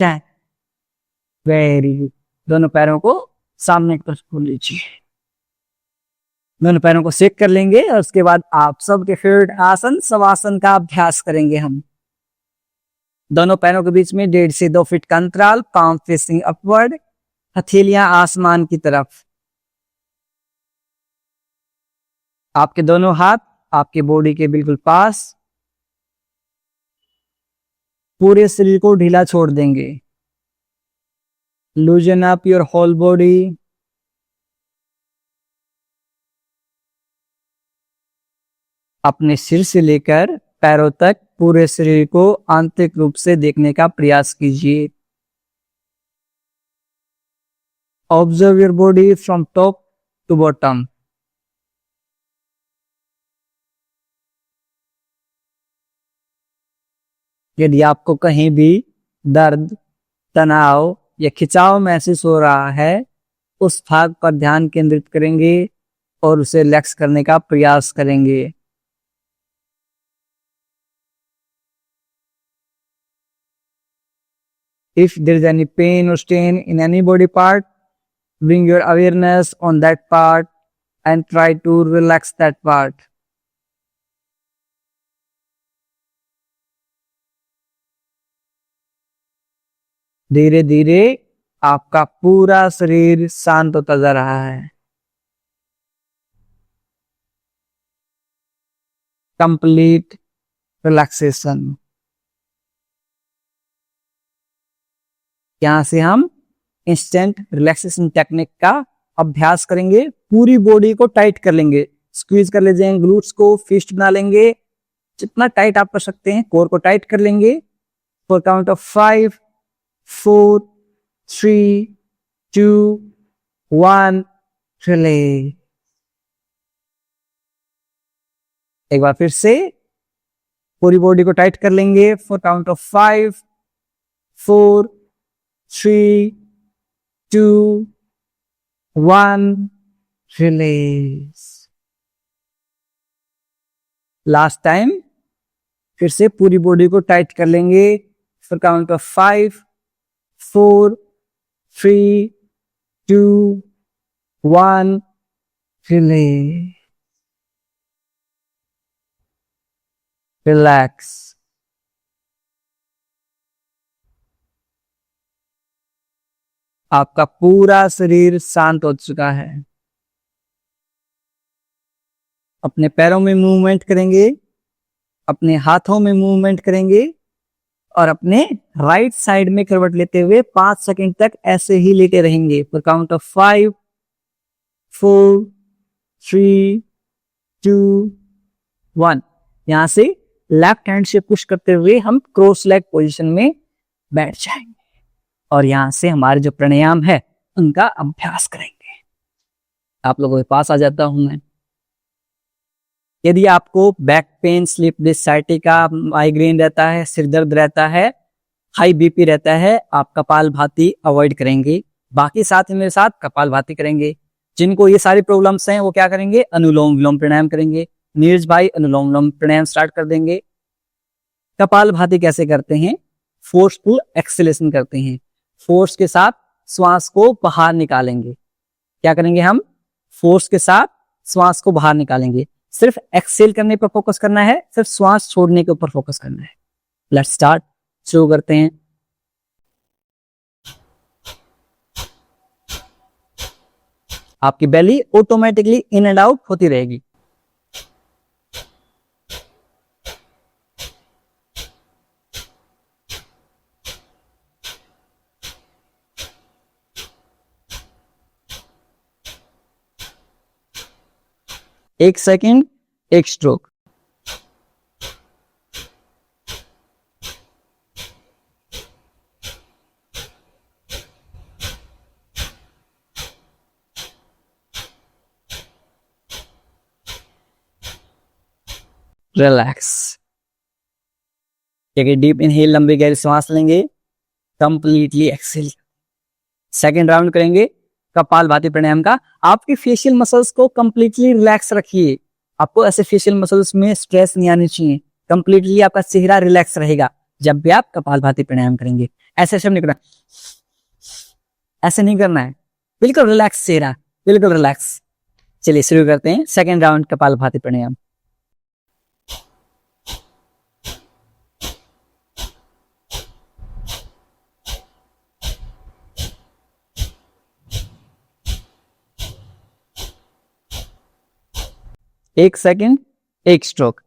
10. Very good. दोनों पैरों को सामने की तरफ खोल लीजिए. दोनों पैरों को सेक कर लेंगे और उसके बाद आप सबके फेवरेट आसन शवासन का अभ्यास करेंगे हम. दोनों पैरों के बीच में 1.5 से 2 फीट का अंतराल. Palm facing upward. हथेलियां आसमान की तरफ. आपके दोनों हाथ आपके बॉडी के बिल्कुल पास. पूरे शरीर को ढीला छोड़ देंगे. Loosen up your whole body. अपने सिर से लेकर पैरों तक पूरे शरीर को आंतरिक रूप से देखने का प्रयास कीजिए. Observe your body from top to bottom. यदि आपको कहीं भी दर्द, तनाव या खिंचाव महसूस हो रहा है, उस भाग पर ध्यान केंद्रित करेंगे और उसे रिलैक्स करने का प्रयास करेंगे. If there is any pain or strain in any body part, bring your awareness on that part and try to relax that part. धीरे धीरे आपका पूरा शरीर शांत होता जा रहा है. Complete relaxation. यहां से हम इंस्टेंट रिलैक्सेशन टेक्निक का अभ्यास करेंगे. पूरी बॉडी को टाइट कर लेंगे. स्क्वीज कर लीजिए ग्लूट्स को. फिस्ट बना लेंगे. जितना टाइट आप कर सकते हैं कोर को टाइट कर लेंगे. For count of 5, 4, 3, 2, 1. रिलैक्स. एक बार फिर से पूरी बॉडी को टाइट कर लेंगे. For count of 5, 4, 3, 2, 1. Relax. Last time फिर से पूरी बॉडी को टाइट कर लेंगे. For count of 5, 4, 3, 2, 1. Relax. Relax. आपका पूरा शरीर शांत हो चुका है. अपने पैरों में मूवमेंट करेंगे. अपने हाथों में मूवमेंट करेंगे. और अपने राइट साइड में करवट लेते हुए 5 सेकंड तक ऐसे ही लेटे रहेंगे फॉर काउंट ऑफ 5, 4, 3, 2, 1। यहां से लेफ्ट हैंड से पुश करते हुए हम क्रॉस लेग पोजीशन में बैठ जाएंगे और यहां से हमारे जो प्राणायाम है उनका अभ्यास करेंगे। आप लोगों के पास आ जाता हूं मैं। यदि आपको back pain, slip disc sciatica, migraine रहता है, सिर दर्द रहता है, हाई बीपी रहता है, आप कपालभाति अवॉइड करेंगे। बाकी साथ ही मेरे साथ कपालभाति करेंगे। जिनको ये सारी प्रॉब्लम्स हैं वो क्या करेंगे, अनुलोम विलोम प्राणायाम करेंगे। नीरज भाई अनुलोम विलोम प्राणायाम स्टार्ट कर देंगे। कपालभाति कैसे करते हैं, फोर्सफुल एक्सेलेशन करते हैं। फोर्स के साथ श्वास को बाहर निकालेंगे। क्या करेंगे हम, फोर्स के साथ श्वास को बाहर निकालेंगे। सिर्फ एक्सेल करने पर फोकस करना है, सिर्फ श्वास छोड़ने के ऊपर फोकस करना है। लेट्स स्टार्ट, शुरू करते हैं। आपकी बेली ऑटोमेटिकली इन एंड आउट होती रहेगी। एक सेकंड, एक स्ट्रोक। रिलैक्स। एक डीप इनहेल, लंबी गहरी सांस लेंगे, कंप्लीटली एक्सेल। सेकंड राउंड करेंगे कपालभाति प्राणायाम का। आपकी फेशियल मसल्स को कंप्लीटली रिलैक्स रखिए। आपको ऐसे फेशियल मसल्स में स्ट्रेस नहीं आनी चाहिए। कंप्लीटली आपका चेहरा रिलैक्स रहेगा जब भी आप कपालभाति प्राणायाम करेंगे। ऐसे ऐसे नहीं करना, ऐसे नहीं करना है, बिल्कुल रिलैक्स चेहरा, बिल्कुल रिलैक्स। चलिए शुरू करते हैं सेकंड राउंड कपालभाति प्राणायाम। एक सेकंड, एक स्ट्रोक।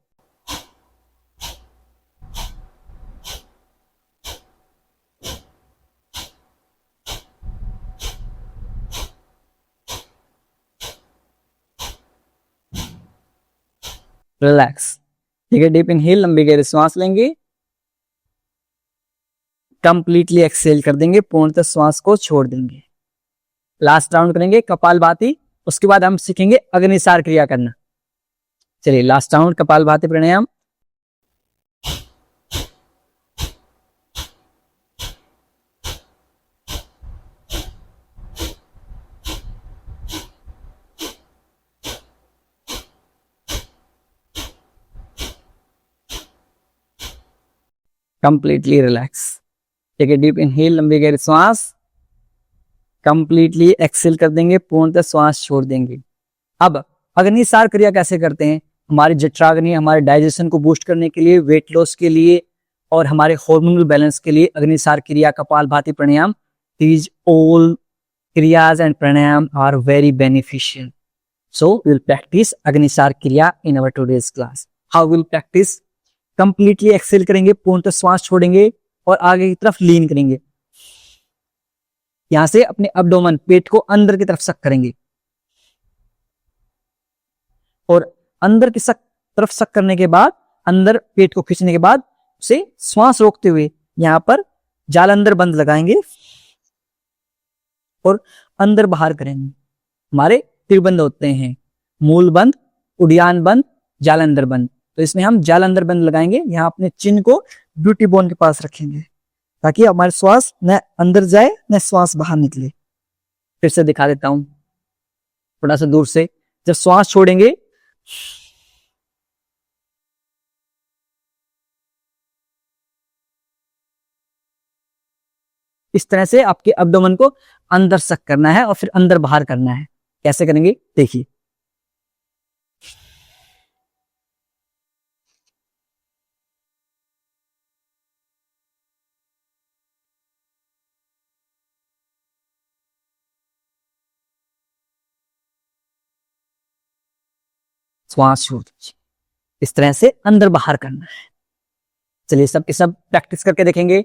रिलैक्स। ठीक है, डीप इनहेल, लंबी गहरी सांस लेंगे, कंप्लीटली एक्सेल कर देंगे, पूर्णतः श्वास को छोड़ देंगे। लास्ट राउंड करेंगे कपालभाति, उसके बाद हम सीखेंगे अग्निसार क्रिया करना। चलिए last round kapalbhati pranayama. Completely relax. ठीक है, डीप इनहेल, लंबी गहरी सांस, कंप्लीटली एक्सेल कर देंगे, पूर्णतः श्वास छोड़ देंगे। अब अग्निसार क्रिया कैसे करते हैं, हमारी जठराग्नि, हमारे डाइजेशन को बूस्ट करने के लिए, वेट लॉस के लिए और हमारे हार्मोनल बैलेंस के लिए अग्निसार क्रिया, कपालभाति प्राणायाम, these all kriyas and pranayam are very beneficial. So we'll practice agnisar kriya in our today's class. How we'll practice? Completely exhale करेंगे, पूर्णतः श्वास छोड़ेंगे और आगे की तरफ लीन करेंगे। यहां से अपने अब्डोमन, पेट को अंदर की तरफ सक करेंगे और अंदर की तरफ सक करने के बाद, अंदर पेट को खींचने के बाद उसे श्वास रोकते हुए यहां पर जालंधर बंद लगाएंगे और अंदर बाहर करेंगे। हमारे त्रिबंध होते हैं, मूल बंद, उड़ियान बंद, जालंधर बंद। तो इसमें हम जालंधर बंद लगाएंगे। यहाँ अपने चिन्ह को ब्यूटी बोन के पास रखेंगे ताकि हमारे श्वास न अंदर जाए न श्वास बाहर निकले। फिर से दिखा देता हूं थोड़ा सा दूर से। जब श्वास छोड़ेंगे इस तरह से आपके अब्डोमेन को अंदर सक करना है और फिर अंदर बाहर करना है। कैसे करेंगे देखिए। श्वास छोड़ दीजिए, इस तरह से अंदर बाहर करना है। चलिए सबके सब प्रैक्टिस करके देखेंगे।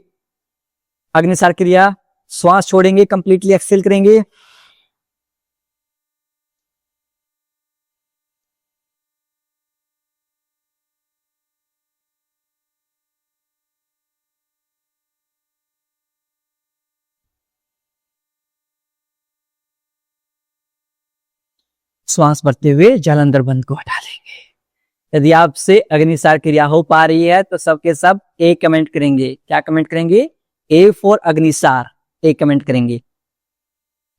अग्निसार क्रिया, श्वास छोड़ेंगे, कंप्लीटली एक्सेल करेंगे। श्वास भरते हुए जालंधर बंद को हटा लेंगे। यदि आपसे अग्निसार क्रिया हो पा रही है तो सबके सब ए कमेंट करेंगे। क्या कमेंट करेंगे? A for Agnisar, A comment करेंगे।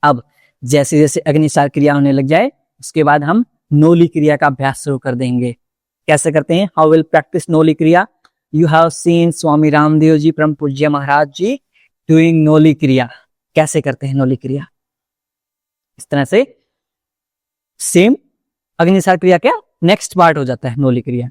अब जैसे जैसे अग्निसार क्रिया होने लग जाए उसके बाद हम नोली क्रिया का अभ्यास शुरू कर देंगे। कैसे करते हैं? हाउ विल प्रैक्टिस नोली क्रिया? You have seen Swami Ramdev ji परम पूज्य महाराज जी डूइंग नोली क्रिया। कैसे करते हैं नोली क्रिया? इस तरह से सेम अग्निसार क्रिया क्या नेक्स्ट पार्ट हो जाता है नोली क्रिया।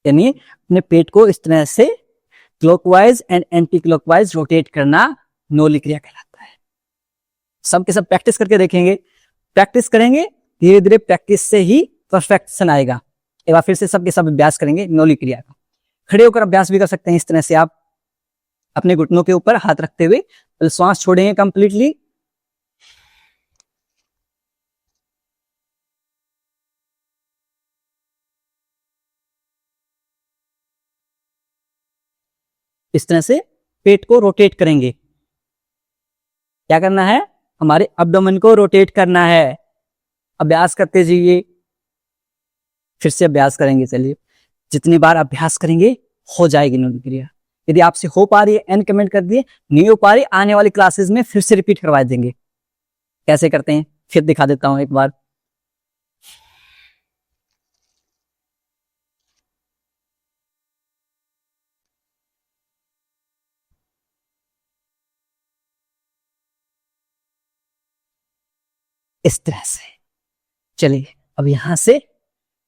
यानी अपने पेट को इस तरह से clockwise and anti clockwise rotate करना नोली क्रिया कहलाता है। सबके सब प्रैक्टिस करके देखेंगे। प्रैक्टिस करेंगे, धीरे धीरे प्रैक्टिस से ही परफेक्शन आएगा। एक बार फिर से सबके सब अभ्यास करेंगे नोली क्रिया का। खड़े होकर अभ्यास भी कर सकते हैं। इस तरह से आप अपने घुटनों के ऊपर हाथ रखते हुए श्वास छोड़ेंगे कंप्लीटली। इस तरह से पेट को रोटेट करेंगे। क्या करना है? हमारे अब्डोमेन को रोटेट करना है। अभ्यास करते जाइए। फिर से अभ्यास करेंगे। चलिए जितनी बार अभ्यास करेंगे हो जाएगी नोली क्रिया। यदि आपसे हो पा रही है एन कमेंट कर दिए, नहीं हो पा रही आने वाली क्लासेस में फिर से रिपीट करवा देंगे। कैसे करते हैं फिर दिखा देता हूं एक बार। इस तरह से। चलिए अब यहां से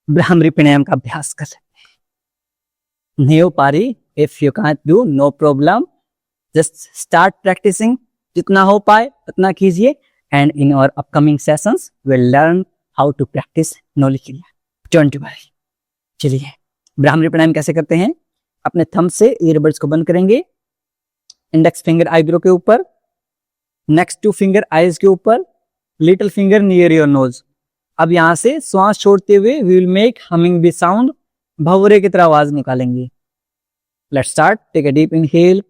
ब्राह्मरी प्राणायाम का अभ्यास कर सकते हैं। नहीं हो पा रही, if you can't do no problem, just start practicing. जितना हो पाए उतना कीजिए and in our upcoming sessions will learn how to practice nauli kriya. Don't worry. चलिए ब्राह्मरी प्राणायाम कैसे करते हैं? अपने थंब से ईयरबड्स को बंद करेंगे। इंडेक्स फिंगर आईब्रो के ऊपर, नेक्स्ट टू फिंगर आईज के ऊपर, little finger near your nose. अब यहां से श्वास छोड़ते हुए we will make humming bee sound, भंवरे की तरह आवाज निकालेंगे। Let's start. Take a deep inhale.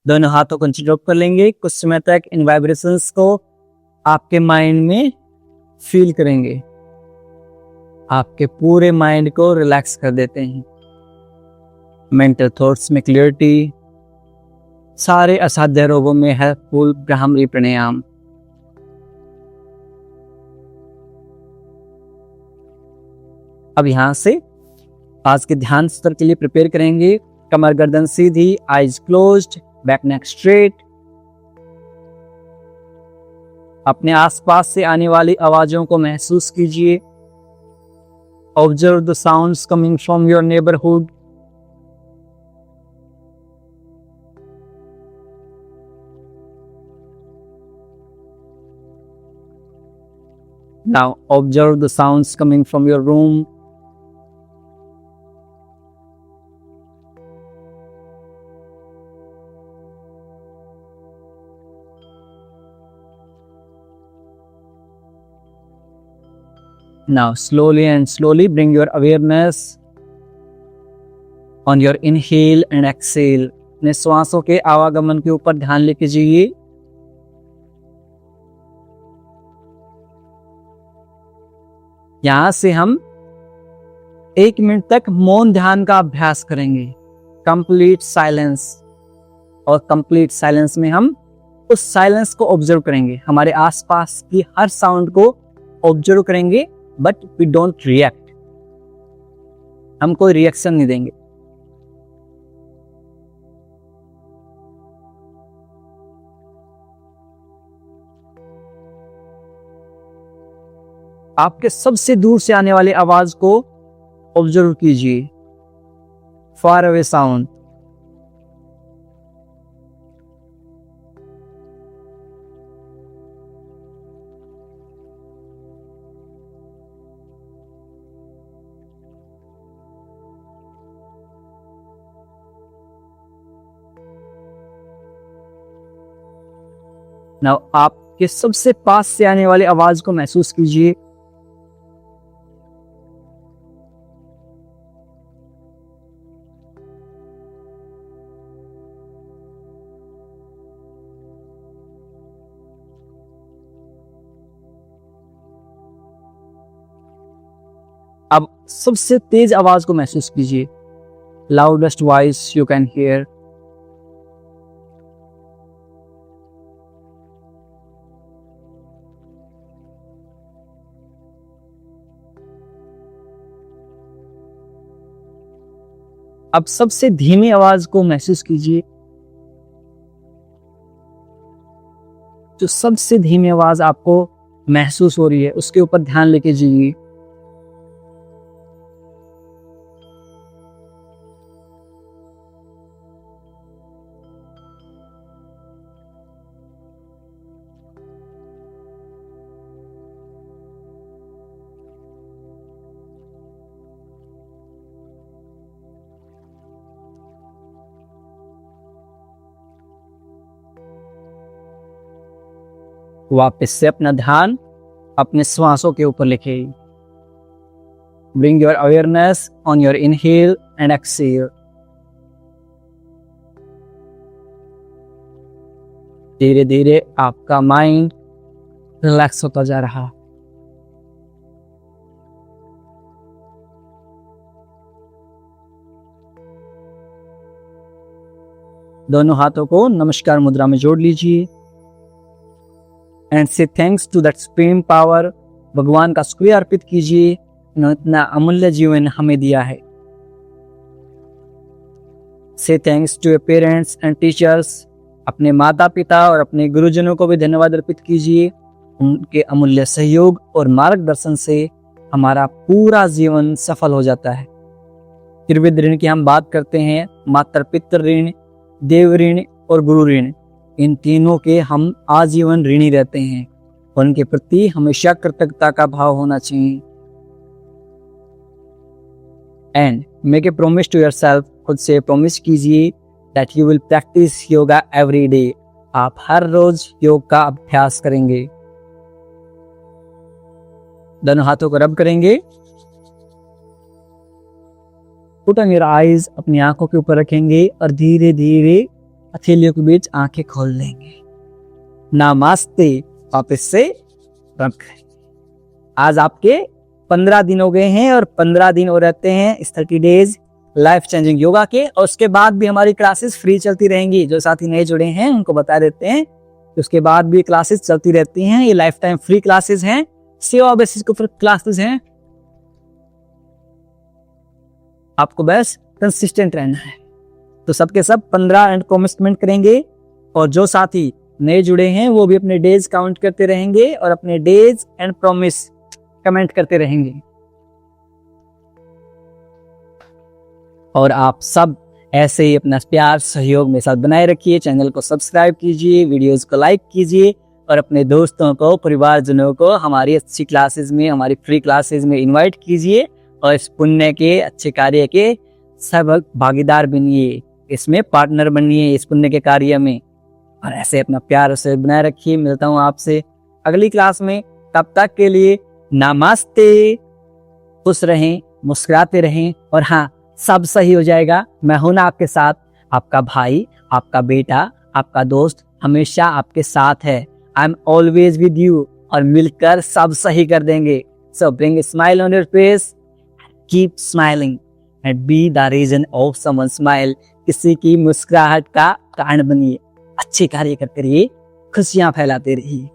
दोनों हाथों को नीचे ड्रॉप कर लेंगे। कुछ समय तक इन वाइब्रेशंस को आपके माइंड में फील करेंगे। आपके पूरे माइंड को रिलैक्स कर देते हैं। मेंटल थॉट्स में क्लियरिटी, सारे असाध्य रोगों में हेल्पफुल ब्राह्मरी प्राणायाम। अब यहां से आज के ध्यान सत्र के लिए प्रिपेयर करेंगे। कमर गर्दन सीधी, eyes closed, back neck straight. अपने आसपास से आने वाली आवाजों को महसूस कीजिए। Observe the sounds coming from your neighbourhood. Now observe the sounds coming from your room. Now slowly and slowly bring your awareness on your inhale and exhale, अपने श्वासों के आवागमन के ऊपर ध्यान लेके जाइए। यहां से हम 1 मिनट तक मौन ध्यान का अभ्यास करेंगे, कंप्लीट साइलेंस। और कंप्लीट साइलेंस में हम उस साइलेंस को ऑब्जर्व करेंगे, हमारे आसपास की हर साउंड को ऑब्जर्व करेंगे, बट वी डोंट रिएक्ट, हम कोई रिएक्शन नहीं देंगे। आपके सबसे दूर से आने वाली आवाज को ऑब्जर्व कीजिए, फार अवे साउंड। नाउ आपके सबसे पास से आने वाली आवाज को महसूस कीजिए। अब सबसे तेज आवाज को महसूस कीजिए, loudest voice you can hear. अब सबसे धीमी आवाज को महसूस कीजिए, जो सबसे धीमी आवाज आपको महसूस हो रही है उसके ऊपर ध्यान लेके जाइए। वापस से अपना ध्यान अपने श्वासों के ऊपर लेके, bring your awareness on your inhale and exhale. धीरे धीरे आपका माइंड रिलैक्स होता जा रहा। दोनों हाथों को नमस्कार मुद्रा में जोड़ लीजिए and say thanks to that supreme power. भगवान का शुक्रिया अर्पित कीजिए, इन्होंने इतना अमूल्य जीवन हमें दिया है। Say thanks to your parents and teachers. अपने माता पिता और अपने गुरुजनों को भी धन्यवाद अर्पित कीजिए, उनके अमूल्य सहयोग और मार्गदर्शन से हमारा पूरा जीवन सफल हो जाता है। त्रिविध ऋण की हम बात करते हैं, माता पितृ ऋण, देव ऋण और गुरु ऋण। इन तीनों के हम आजीवन ऋणी रहते हैं और उनके प्रति हमेशा कृतज्ञता का भाव होना चाहिए। And make a promise to yourself, खुद से प्रॉमिस कीजिए that you will practice yoga every day. आप हर रोज योग का अभ्यास करेंगे। दोनों हाथों को रब करेंगे। पुट ऑन योर आईज, अपनी आंखों के ऊपर रखेंगे और धीरे धीरे हथेलियों के बीच आंखें खोल लेंगे। नमस्ते, वापस से रब करेंगे। आज आपके 15 दिन हो गए हैं और 15 दिन हो रहते हैं इस 30 डेज लाइफ चेंजिंग योगा के, और उसके बाद भी हमारी क्लासेस फ्री चलती रहेंगी। जो साथी नए जुड़े हैं उनको बता देते हैं, उसके बाद भी क्लासेस चलती रहती हैं। ये लाइफ टाइम फ्री क्लासेस हैं, सेवा बेसिस के ऊपर क्लासेस हैं। आपको बस कंसिस्टेंट रहना है। तो सबके सब 15 एंड कमिटमेंट करेंगे, और जो साथी नए जुड़े हैं वो भी अपने डेज काउंट करते रहेंगे और अपने डेज एंड प्रॉमिस कमेंट करते रहेंगे। और आप सब ऐसे ही अपना प्यार सहयोग मेरे साथ बनाए रखिए। चैनल को सब्सक्राइब कीजिए, वीडियोस को लाइक कीजिए और अपने दोस्तों को, परिवारजनों को हमारी अच्छी क्लासेस में, हमारी फ्री क्लासेस में इनवाइट कीजिए और इस पुण्य के अच्छे कार्य के सब भागीदार बनिए, इसमें पार्टनर बनिए इस पुण्य के कार्य में। और ऐसे अपना प्यार से बनाए रखिए। मिलता हूँ आपसे अगली क्लास में, तब तक के लिए नमस्ते। खुश रहें, मुस्कुराते रहें और हाँ, सब सही हो जाएगा। मैं हूं ना आपके साथ, आपका भाई, आपका बेटा, आपका दोस्त हमेशा आपके साथ है। I am always with you और मिलकर सब सही कर देंगे। So bring smile on your face, keep smiling and be the reason of someone smile. किसी की मुस्कुराहट का कारण बनिए, अच्छे कार्य करते रहिए, खुशियां फैलाते रहिए।